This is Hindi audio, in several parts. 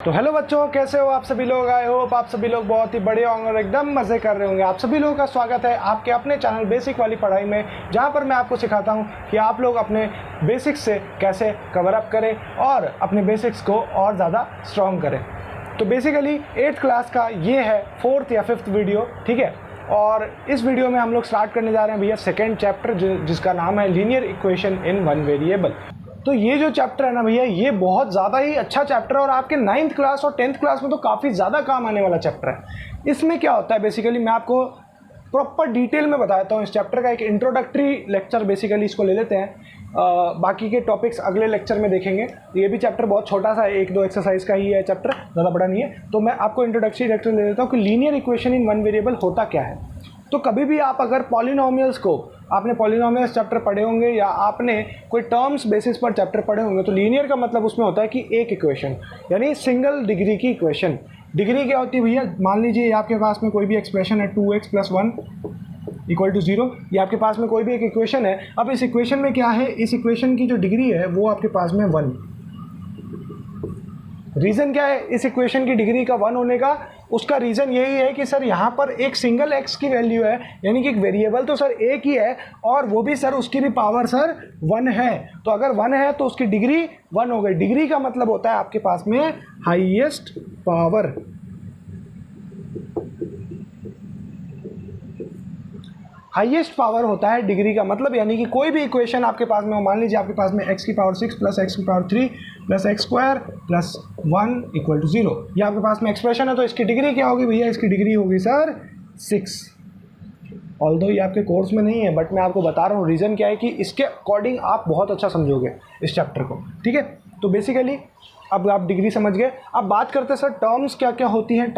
तो हेलो बच्चों, कैसे हो आप सभी लोग। आई होप आप सभी लोग बहुत ही बढ़िया होंगे और एकदम मज़े कर रहे होंगे। आप सभी लोगों का स्वागत है आपके अपने चैनल बेसिक वाली पढ़ाई में, जहां पर मैं आपको सिखाता हूं कि आप लोग अपने बेसिक्स से कैसे कवर अप करें और अपने बेसिक्स को और ज़्यादा स्ट्रॉन्ग करें। तो बेसिकली 8th क्लास का ये है 4th या 5th वीडियो, ठीक है। और इस वीडियो में हम लोग स्टार्ट करने जा रहे हैं भैया सेकेंड चैप्टर, जिसका नाम है linear equation in one variable. तो ये जो चैप्टर है ना भैया, ये बहुत ज़्यादा ही अच्छा चैप्टर है और आपके 9th क्लास और 10th क्लास में तो काफ़ी ज़्यादा काम आने वाला चैप्टर है। इसमें क्या होता है बेसिकली, मैं आपको प्रॉपर डिटेल में बताता हूँ। इस चैप्टर का एक इंट्रोडक्टरी लेक्चर बेसिकली इसको ले लेते हैं, बाकी के टॉपिक्स अगले लेक्चर में देखेंगे। ये भी चैप्टर बहुत छोटा सा है, 1-2 एक्सरसाइज का ही है चैप्टर, ज़्यादा बड़ा नहीं है। तो मैं आपको इंट्रोडक्टरी लेक्चर ले लेता हूँ कि linear equation in one variable होता क्या है। तो कभी भी आप अगर पॉलिनोमियल्स को, आपने पॉलिनोमियल्स चैप्टर पढ़े होंगे या आपने कोई टर्म्स बेसिस पर चैप्टर पढ़े होंगे, तो लीनियर का मतलब उसमें होता है कि एक इक्वेशन, यानी सिंगल डिग्री की इक्वेशन। डिग्री क्या होती है भैया, मान लीजिए आपके पास में कोई भी एक्सप्रेशन है 2x + 1 = 0, ये आपके पास में कोई भी एक इक्वेशन है। अब इस इक्वेशन में क्या है, इस इक्वेशन की जो डिग्री है वो आपके पास में 1। रीज़न क्या है इस इक्वेशन की डिग्री का 1 होने का? उसका रीज़न यही है कि सर यहाँ पर एक सिंगल x की वैल्यू है, यानी कि एक वेरिएबल तो सर एक ही है और वो भी सर उसकी भी पावर सर 1 है। तो अगर 1 है तो उसकी डिग्री 1 हो गई। डिग्री का मतलब होता है आपके पास में हाईएस्ट पावर। हाईएस्ट पावर होता है डिग्री का मतलब, यानी कि कोई भी इक्वेशन आपके पास में हो, मान लीजिए आपके पास में x⁻6 + x⁻3 + x² + 1 = 0, ये आपके पास में एक्सप्रेशन है। तो इसकी डिग्री क्या होगी भैया, इसकी डिग्री होगी सर 6। ऑल्दो ये आपके कोर्स में नहीं है, बट मैं आपको बता रहा हूँ। रीज़न क्या है कि इसके अकॉर्डिंग आप बहुत अच्छा समझोगे इस चैप्टर को, ठीक है। तो बेसिकली अब आप डिग्री समझ गए। अब बात करते हैं सर टर्म्स क्या क्या होती हैं।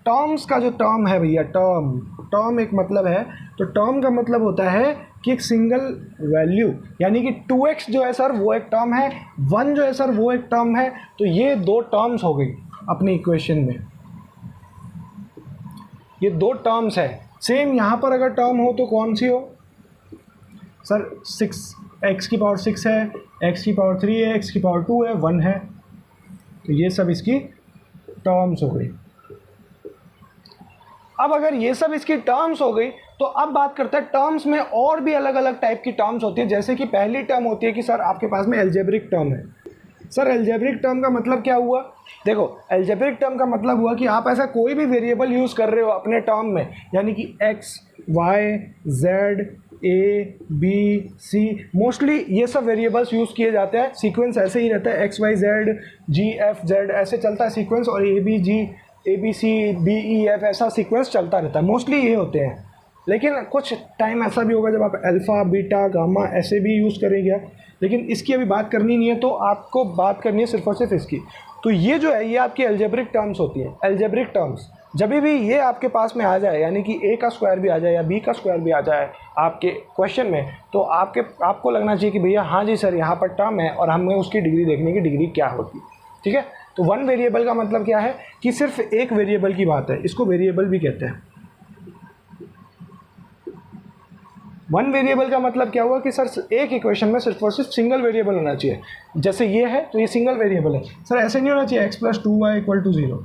टर्म्स का जो टर्म है भैया, टर्म एक मतलब है। तो टर्म का मतलब होता है कि एक सिंगल वैल्यू, यानी कि 2x जो है सर वो एक टर्म है, 1 जो है सर वो एक टर्म है। तो ये 2 टर्म्स हो गई अपनी इक्वेशन में, ये 2 टर्म्स है। सेम यहाँ पर अगर टर्म हो तो कौन सी हो सर, 6x⁻6 है, x⁻3 है, x⁻2 है, 1 है। तो ये सब इसकी टर्म्स हो गई। अब अगर ये सब इसकी टर्म्स हो गई तो अब बात करते हैं टर्म्स में और भी अलग अलग टाइप की टर्म्स होती है। जैसे कि पहली टर्म होती है कि सर आपके पास में एल्जेब्रिक टर्म है। सर एल्जेब्रिक टर्म का मतलब क्या हुआ, देखो एल्जेब्रिक टर्म का मतलब हुआ कि आप ऐसा कोई भी वेरिएबल यूज़ कर रहे हो अपने टर्म में, यानी कि x, y, z, a, b, c, mostly ये सब वेरिएबल्स यूज़ किए जाते हैं। सीक्वेंस ऐसे ही रहता है, x, y, z, g, f, z ऐसे चलता है सीक्वेंस, और a b c d e f ऐसा सीक्वेंस चलता रहता है। मोस्टली ये होते हैं, लेकिन कुछ टाइम ऐसा भी होगा जब आप अल्फ़ा, बीटा, गामा ऐसे भी यूज़ करेंगे, लेकिन इसकी अभी बात करनी नहीं है। तो आपको बात करनी है सिर्फ और सिर्फ इसकी। तो ये जो है ये आपकी एल्जेब्रिक टर्म्स होती हैं। एल्जेब्रिक टर्म्स जब भी ये आपके पास में आ जाए, यानी कि a का स्क्वायर भी आ जाए या b का स्क्वायर भी आ जाए आपके क्वेश्चन में, तो आपको लगना चाहिए कि भैया हाँ जी सर यहाँ पर टर्म है और हमें उसकी डिग्री देखने की, डिग्री क्या होती है, ठीक है। तो वन वेरिएबल का मतलब क्या है कि सिर्फ एक वेरिएबल की बात है, इसको वेरिएबल भी कहते हैं। वन वेरिएबल का मतलब क्या हुआ कि सर एक इक्वेशन में सिर्फ और सिर्फ सिंगल वेरिएबल होना चाहिए। जैसे ये है तो ये सिंगल वेरिएबल है सर, ऐसे नहीं होना चाहिए x + 2y = 0,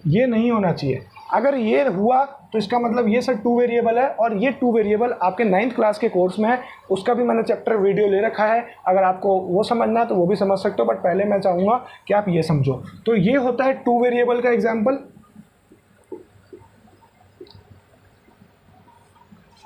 ये नहीं होना चाहिए। अगर ये हुआ तो इसका मतलब ये सर 2 वेरिएबल है, और ये 2 वेरिएबल आपके 9th क्लास के कोर्स में है, उसका भी मैंने चैप्टर वीडियो ले रखा है। अगर आपको वो समझना है तो वो भी समझ सकते हो, बट पहले मैं चाहूँगा कि आप ये समझो। तो ये होता है 2 वेरिएबल का एग्जाम्पल,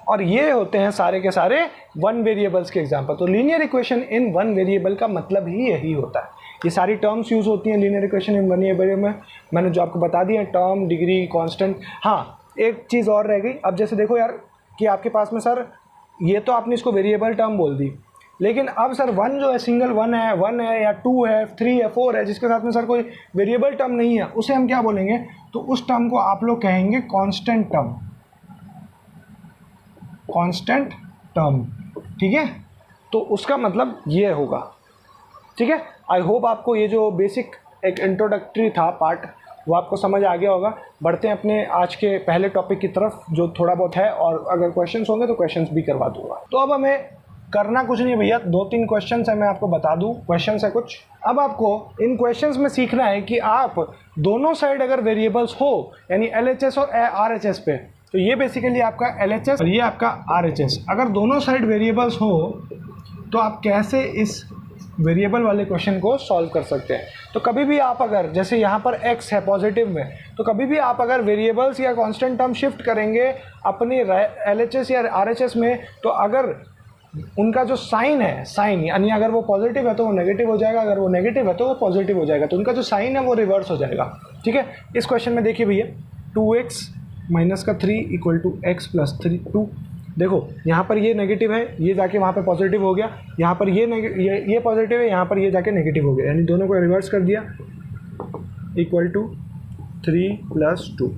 और ये होते हैं सारे के सारे 1 वेरिएबल्स के एग्जाम्पल। तो लीनियर इक्वेशन इन 1 वेरिएबल का मतलब ही यही होता है। ये सारी टर्म्स यूज़ होती हैं लीनियर इक्वेशन इन 1 वेरिएबल में, मैंने जो आपको बता दिया, टर्म, डिग्री, कांस्टेंट। हाँ एक चीज़ और रह गई। अब जैसे देखो यार कि आपके पास में सर ये तो आपने इसको वेरिएबल टर्म बोल दी, लेकिन अब सर 1 जो है सिंगल 1 है या 2 है, 3 है, 4 है, जिसके साथ में सर कोई वेरिएबल टर्म नहीं है, उसे हम क्या बोलेंगे? तो उस टर्म को आप लोग कहेंगे कांस्टेंट टर्म, कांस्टेंट टर्म, ठीक है। तो उसका मतलब ये होगा, ठीक है। आई होप आपको ये जो बेसिक एक इंट्रोडक्टरी था पार्ट वो आपको समझ आ गया होगा। बढ़ते हैं अपने आज के पहले टॉपिक की तरफ जो थोड़ा बहुत है, और अगर क्वेश्चंस होंगे तो क्वेश्चंस भी करवा दूंगा। तो अब हमें करना कुछ नहीं है भैया, 2-3 क्वेश्चन है, मैं आपको बता दूं क्वेश्चन है कुछ। अब आपको इन क्वेश्चंस में सीखना है कि आप दोनों साइड अगर वेरिएबल्स हो, यानी LHS और RHS पे, तो ये बेसिकली आपका LHS और ये आपका RHS, अगर दोनों साइड वेरिएबल्स हो तो आप कैसे इस वेरिएबल वाले क्वेश्चन को सॉल्व कर सकते हैं। तो कभी भी आप अगर, जैसे यहाँ पर x है पॉजिटिव में, तो कभी भी आप अगर वेरिएबल्स या कांस्टेंट टर्म शिफ्ट करेंगे अपनी LHS या RHS में, तो अगर उनका जो साइन है, साइन यानी अगर वो पॉजिटिव है तो वो नेगेटिव हो जाएगा, अगर वो नेगेटिव है तो वो पॉजिटिव हो जाएगा, तो उनका जो साइन है वो रिवर्स हो जाएगा। ठीक है, इस क्वेश्चन में देखिए भैया 2x माइनस का 3 इक्वल टू x प्लस 2। देखो यहाँ पर ये नेगेटिव है, ये जाके वहाँ पे पॉजिटिव हो गया, यहाँ पर ये पॉजिटिव है, यहाँ पर ये जाके नेगेटिव हो गया, यानी दोनों को रिवर्स कर दिया, इक्वल टू 3 प्लस 2।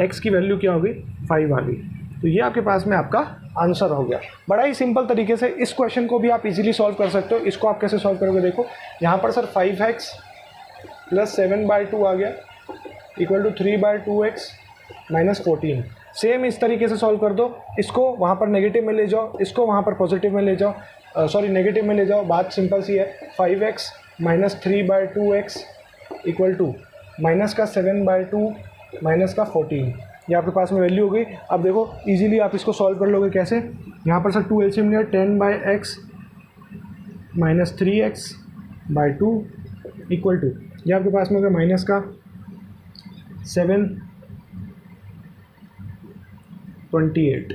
x की वैल्यू क्या होगी, 5 आ गई। तो ये आपके पास में आपका आंसर हो गया। बड़ा ही सिंपल तरीके से इस क्वेश्चन को भी आप इजीली सॉल्व कर सकते हो। इसको आप कैसे सॉल्व करोगे, देखो यहाँ पर सर 5x प्लस 7/2 आ गया equal to 3/2x minus 14। Same इस तरीके से सॉल्व कर दो, इसको वहाँ पर नेगेटिव में ले जाओ, इसको वहाँ पर पॉजिटिव में ले जाओ, सॉरी नेगेटिव में ले जाओ, बात सिंपल सी है। 5x minus 3/2x equal to minus का 7/2 माइनस का 14, ये आपके पास में वैल्यू हो गई। अब देखो इजीली आप इसको सॉल्व कर लोगे कैसे, यहाँ पर सर 2 एलसीएम लिया, 10/x minus 3x/2 equal to, ये आपके पास में होगा माइनस का 7/28।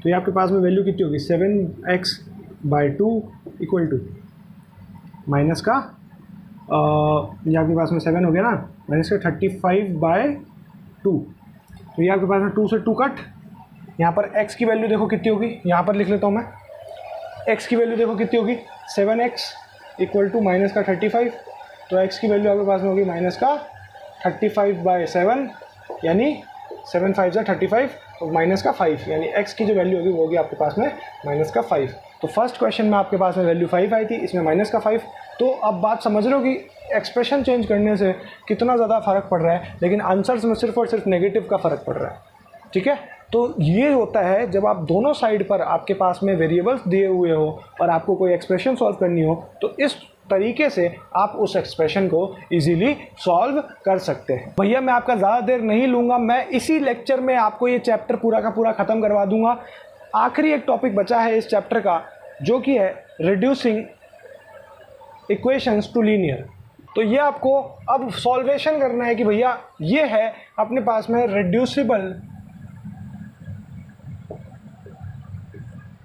तो ये आपके पास में वैल्यू कितनी होगी, 7x/2 इक्वल टू माइनस का ये आपके पास में 7 हो गया ना, माइनस का 35/2। तो ये आपके पास में 2 से 2 कट, यहाँ पर x की वैल्यू देखो कितनी होगी, यहाँ पर लिख लेता हूँ मैं, x की वैल्यू देखो कितनी होगी, 7x इक्वल टू माइनस का 35। तो x की वैल्यू आपके पास में होगी माइनस का 35/7, यानी 7 5 जा 35 और माइनस का 5, यानी x की जो वैल्यू होगी वो होगी आपके पास में माइनस का 5। तो फर्स्ट क्वेश्चन में आपके पास में वैल्यू 5 आई थी, इसमें माइनस का 5। तो अब बात समझ रहे हो कि एक्सप्रेशन चेंज करने से कितना ज़्यादा फ़र्क पड़ रहा है, लेकिन आंसर्स में सिर्फ और सिर्फ नेगेटिव का फ़र्क पड़ रहा है। ठीक है, तो ये होता है जब आप दोनों साइड पर आपके पास में वेरिएबल्स दिए हुए हो और आपको कोई एक्सप्रेशन सॉल्व करनी हो, तो इस तरीके से आप उस एक्सप्रेशन को इजीली सॉल्व कर सकते हैं। भैया मैं आपका ज़्यादा देर नहीं लूँगा, मैं इसी लेक्चर में आपको ये चैप्टर पूरा का पूरा ख़त्म करवा दूँगा। आखिरी एक टॉपिक बचा है इस चैप्टर का, जो कि है रिड्यूसिंग इक्वेशंस टू लीनियर। तो ये आपको अब सॉल्वेशन करना है कि भैया ये है अपने पास में reducible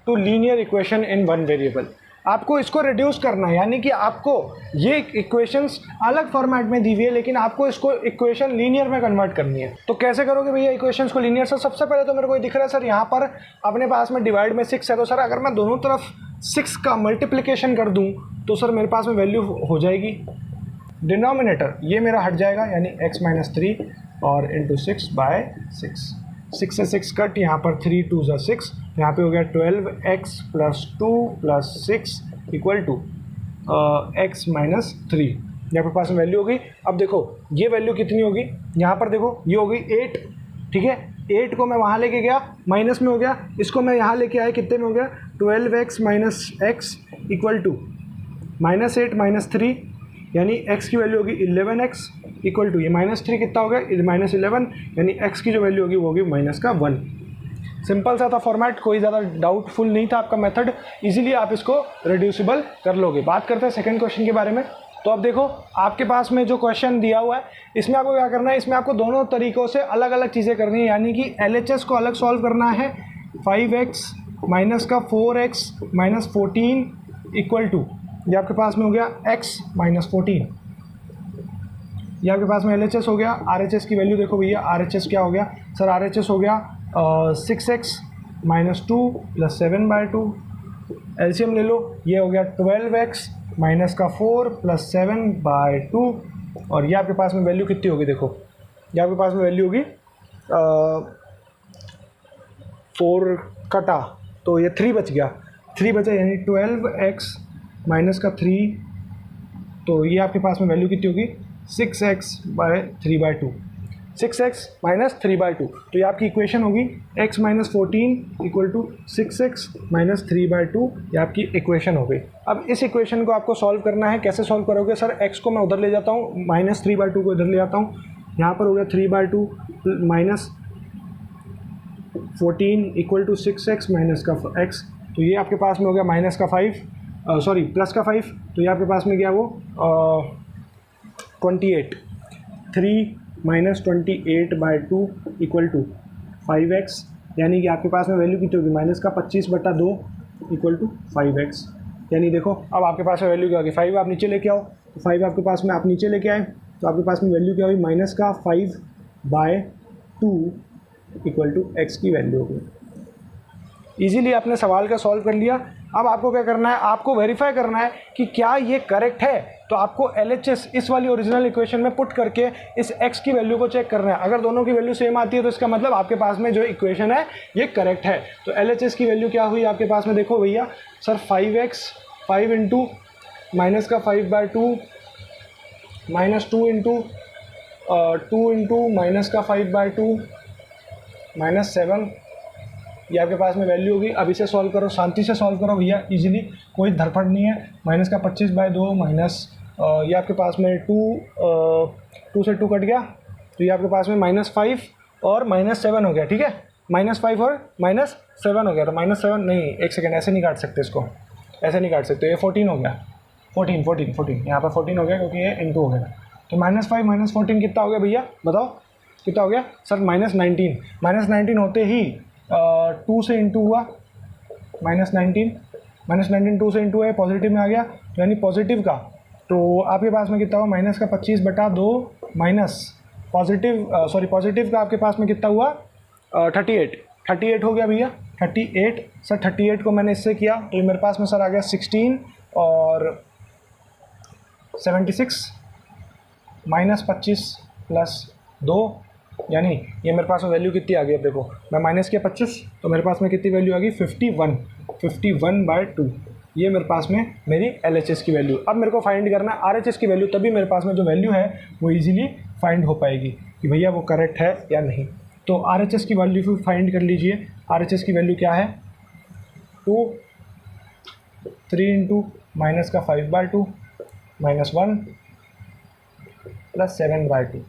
to linear equation in one variable. आपको इसको रिड्यूस करना है, यानी कि आपको ये इक्वेशंस अलग फॉर्मेट में दी हुई है, लेकिन आपको इसको इक्वेशन लीनियर में कन्वर्ट करनी है। तो कैसे करोगे भैया इक्वेशंस को लीनियर? सर सबसे पहले तो मेरे को दिख रहा है सर यहाँ पर अपने पास में डिवाइड में 6 है, तो सर अगर मैं दोनों तरफ 6 का मल्टीप्लिकेशन कर दूँ तो सर मेरे पास में वैल्यू हो जाएगी, डिनोमिनेटर ये मेरा हट जाएगा, यानी x माइनस 3 और इंटू 6/6। 6 से 6 कट, यहाँ पर 3 2 ज़ा 6, यहाँ पे हो गया 12x plus 2 plus 6 equal to x minus 3। यहाँ पर पास में वैल्यू होगी। अब देखो ये वैल्यू कितनी होगी, यहाँ पर देखो ये होगी 8। ठीक है, 8 को मैं वहाँ लेके गया माइनस में हो गया, इसको मैं यहाँ लेके आया कितने में हो गया, 12x minus x equal to minus 8 minus 3, यानी x की वैल्यू होगी 11x इक्वल टू ये माइनस 3 कितना हो गया, माइनस 11, यानी x की जो वैल्यू होगी वो होगी माइनस का 1। सिंपल सा था फॉर्मेट, कोई ज़्यादा डाउटफुल नहीं था आपका मेथड, इजीली आप इसको रिड्यूसिबल कर लोगे। बात करते हैं सेकंड क्वेश्चन के बारे में। तो अब देखो आपके पास में जो क्वेश्चन दिया हुआ है, इसमें आपको क्या करना है, इसमें आपको दोनों तरीक़ों से अलग अलग चीज़ें करनी है, यानी कि LHS को अलग सॉल्व करना है। 5x माइनस का 4x माइनस 14 इक्वल टू ये आपके पास में हो गया x माइनस 14। ये आपके पास में LHS हो गया। RHS की वैल्यू देखो भैया, RHS क्या हो गया सर, RHS हो गया 6x माइनस 2 प्लस 7/2। एलसीएम ले लो, ये हो गया 12x माइनस का 4 प्लस 7/2, और ये आपके पास में वैल्यू कितनी होगी, देखो ये आपके पास में वैल्यू होगी 4 कटा तो ये 3 बच गया, 3 बचा, यानी 12x माइनस का 3, तो ये आपके पास में वैल्यू कितनी होगी 6x/3/2। 6x minus 3/2। तो ये आपकी इक्वेशन होगी x minus 14 equal to 6x minus 3/2। ये आपकी इक्वेशन हो गई। अब इस इक्वेशन को आपको सॉल्व करना है। कैसे सॉल्व करोगे सर? x को मैं उधर ले जाता हूँ, माइनस 3/2 को इधर ले जाता हूँ। यहाँ पर हो गया 3/2 minus 14 equal to 6x minus का x। तो ये आपके पास में हो गया माइनस का 5, सॉरी प्लस का 5। तो ये आपके पास में गया वो 28। 3 माइनस 28/2 इक्वल टू 5x, यानी कि आपके पास में वैल्यू कितनी होगी? माइनस का 25/2 इक्वल टू 5x। यानी देखो अब आपके पास में वैल्यू क्या होगी? 5 आप नीचे लेके आओ, तो 5 आपके पास में आप नीचे लेके आए तो आपके पास में वैल्यू क्या हुई? माइनस का 5/2 इक्वल टू x की वैल्यू होगी। इजीली आपने सवाल का सॉल्व कर लिया। अब आपको क्या करना है? आपको वेरीफाई करना है कि क्या ये करेक्ट है। तो आपको LHS इस वाली ओरिजिनल इक्वेशन में पुट करके इस x की वैल्यू को चेक करना है। अगर दोनों की वैल्यू सेम आती है तो इसका मतलब आपके पास में जो इक्वेशन है ये करेक्ट है। तो LHS की वैल्यू क्या हुई आपके पास में? देखो भैया सर 5x 5 इंटू माइनस का 5/2 माइनस 2 इंटू माइनस का 5/2 माइनस 7, ये आपके पास में वैल्यू होगी। अब इसे सॉल्व करो, शांति से सॉल्व करो भैया, इजीली, कोई धड़फड़ नहीं है। माइनस का 25/2 माइनस ये आपके पास में 2 से 2 कट गया, तो ये आपके पास में -5 और -7 हो गया। ठीक है, -5 और -7 हो गया। तो -7 नहीं, एक सेकेंड, ऐसे नहीं काट सकते इसको, ऐसे नहीं काट सकते। ये 14 हो गया, 14 यहाँ पर 14 हो गया क्योंकि ये इंटू हो गया। तो -5 -14 कितना हो गया भैया? बताओ कितना हो गया सर? -19 होते ही 2 से इंटू हुआ, -19 2 से इंटू है, पॉजिटिव में आ गया, यानी पॉजिटिव का। तो आपके पास में कितना हुआ? माइनस का 25/2 माइनस पॉजिटिव का आपके पास में कितना हुआ? 38 हो गया भैया, 38। सर 38 को मैंने इससे किया तो मेरे पास में सर आ गया 16 और 76 माइनस 25 प्लस 2, यानी ये मेरे पास में वैल्यू कितनी आ गई? अब देखो मैं माइनस किया 25 तो मेरे पास में कितनी वैल्यू आ गई? 51/2। ये मेरे पास में मेरी LHS की वैल्यू। अब मेरे को फाइंड करना है RHS की वैल्यू, तभी मेरे पास में जो वैल्यू है वो इजीली फाइंड हो पाएगी कि भैया वो करेक्ट है या नहीं। तो RHS की वैल्यू फाइंड कर लीजिए। RHS की वैल्यू क्या है? 3 इंटू माइनस का 5/2 माइनस 1 प्लस 7/2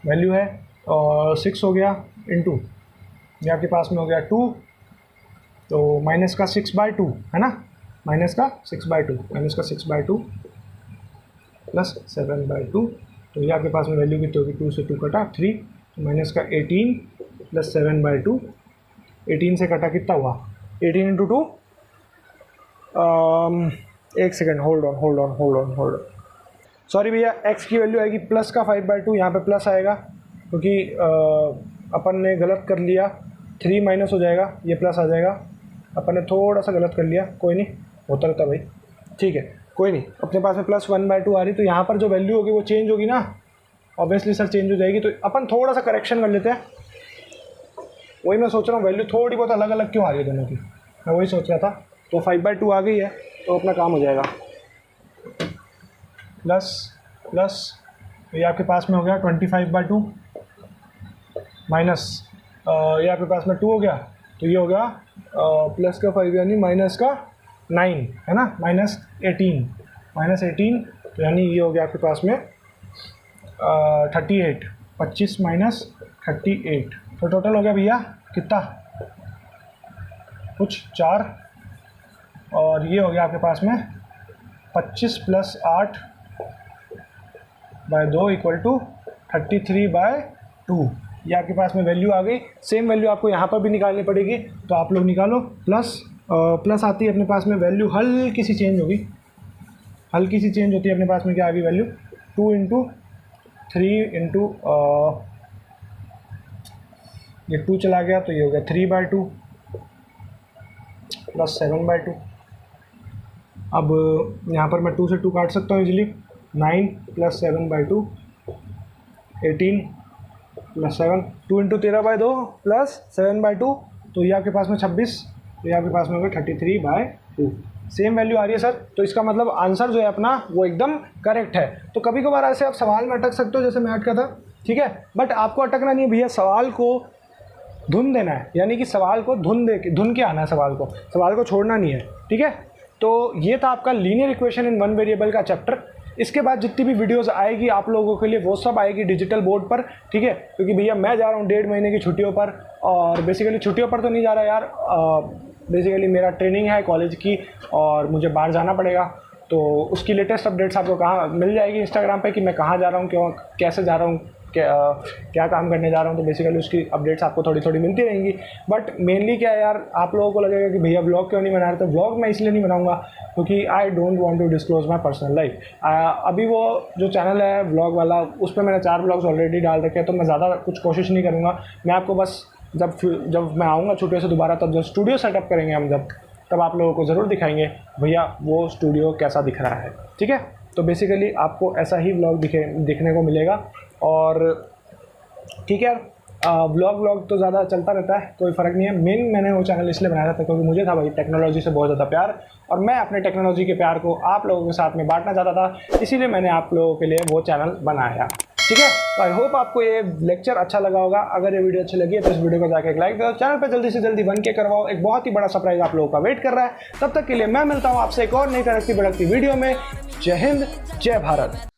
वैल्यू है, और 6 हो गया इंटू ये आपके पास में हो गया 2, तो माइनस का 6/2 है ना, माइनस का 6/2 प्लस 7/2। तो ये आपके पास में वैल्यू कितनी होगी? 2 से 2 कटा 3, तो माइनस का 18 प्लस 7/2। 18 से कटा कितना हुआ? 18 इंटू 2, एक सेकेंड, होल्ड ऑन। सॉरी भैया, x की वैल्यू आएगी प्लस का 5/2, यहाँ पे प्लस आएगा क्योंकि अपन ने गलत कर लिया। 3 माइनस हो जाएगा, ये प्लस आ जाएगा। अपन ने थोड़ा सा गलत कर लिया, कोई नहीं, होता रहता भाई, ठीक है, कोई नहीं। अपने पास में प्लस 1/2 आ रही, तो यहाँ पर जो वैल्यू होगी वो चेंज होगी ना, ऑब्वियसली सर चेंज हो जाएगी। तो अपन थोड़ा सा करेक्शन कर लेते हैं। वही मैं सोच रहा हूँ, वैल्यू थोड़ी बहुत अलग अलग क्यों आ रही है दोनों की, मैं वही सोच रहा था। तो 5/2 आ गई है तो अपना काम हो जाएगा। प्लस तो ये आपके पास में हो गया 25/2 माइनस ये आपके पास में 2 हो गया, तो ये हो गया प्लस का 5 यानी माइनस का 9 है ना, -18 तो यानी ये हो गया आपके पास में 38, 25 माइनस 38, तो टोटल हो गया भैया कितना? कुछ 4, और ये हो गया आपके पास में 25 प्लस 8/2 इक्वल टू 33/2। ये आपके पास में वैल्यू आ गई। सेम वैल्यू आपको यहाँ पर भी निकालनी पड़ेगी, तो आप लोग निकालो। प्लस आती है अपने पास में वैल्यू, हल्की सी चेंज होती है अपने पास में। क्या आ गई वैल्यू? 2 इंटू 3 इंटू ये 2 चला गया, तो ये हो गया 3/2 प्लस 7/2। अब यहाँ पर मैं 2 से 2 काट सकता हूँ easily. 9 plus 7/2 18 plus 7, 2 into 13/2 plus 7/2, तो ये आपके पास में 26, तो ये आपके पास में होगा 33/2। सेम वैल्यू आ रही है सर, तो इसका मतलब आंसर जो है अपना वो एकदम करेक्ट है। तो कभी कभार ऐसे आप सवाल में अटक सकते हो, जैसे मैं अटका था ठीक है। बट आपको अटकना नहीं है भैया, सवाल को धुन देना है, यानी कि सवाल को धुन के आना है, सवाल को छोड़ना नहीं है, ठीक है। तो ये था आपका linear equation in one variable का चैप्टर। इसके बाद जितनी भी वीडियोस आएगी आप लोगों के लिए वो सब आएगी डिजिटल बोर्ड पर, ठीक है। क्योंकि भैया मैं जा रहा हूँ 1.5 महीने की छुट्टियों पर, और बेसिकली छुट्टियों पर तो नहीं जा रहा यार, बेसिकली मेरा ट्रेनिंग है कॉलेज की और मुझे बाहर जाना पड़ेगा। तो उसकी लेटेस्ट अपडेट्स आपको कहाँ मिल जाएगी, इंस्टाग्राम पे, कि मैं कहाँ जा रहा हूँ, क्यों, कैसे जा रहा हूँ, क्या काम करने जा रहा हूँ। तो बेसिकली उसकी अपडेट्स आपको थोड़ी थोड़ी मिलती रहेंगी। बट मेनली क्या है यार, आप लोगों को लगेगा कि भैया व्लॉग क्यों नहीं बना रहे, तो व्लॉग मैं इसलिए नहीं बनाऊंगा क्योंकि I don't want to disclose my personal life. अभी वो जो चैनल है व्लॉग वाला, उस पर मैंने 4 व्लॉग्स ऑलरेडी डाल रखे हैं, तो मैं ज़्यादा कुछ कोशिश नहीं करूँगा। मैं आपको बस जब मैं आऊँगा छुट्टियों से दोबारा, तब जब स्टूडियो सेटअप करेंगे हम, तब आप लोगों को ज़रूर दिखाएंगे भैया वो स्टूडियो कैसा दिख रहा है, ठीक है। तो बेसिकली आपको ऐसा ही व्लॉग दिखने को मिलेगा। और ठीक है, व्लॉग तो ज़्यादा चलता रहता है, कोई फ़र्क नहीं है। मैंने वो चैनल इसलिए बनाया था क्योंकि मुझे था भाई टेक्नोलॉजी से बहुत ज़्यादा प्यार, और मैं अपने टेक्नोलॉजी के प्यार को आप लोगों के साथ में बांटना चाहता था, इसीलिए मैंने आप लोगों के लिए वो चैनल बनाया, ठीक है। तो आई होप आपको ये लेक्चर अच्छा लगा होगा। अगर ये वीडियो अच्छी लगी है तो इस वीडियो को जाकर एक लाइक करो, चैनल पे जल्दी से जल्दी 1K करवाओ, एक बहुत ही बड़ा सरप्राइज आप लोगों का वेट कर रहा है। तब तक के लिए मैं मिलता हूँ आपसे एक और नई तरक्की भड़कती वीडियो में। जय हिंद, जय भारत।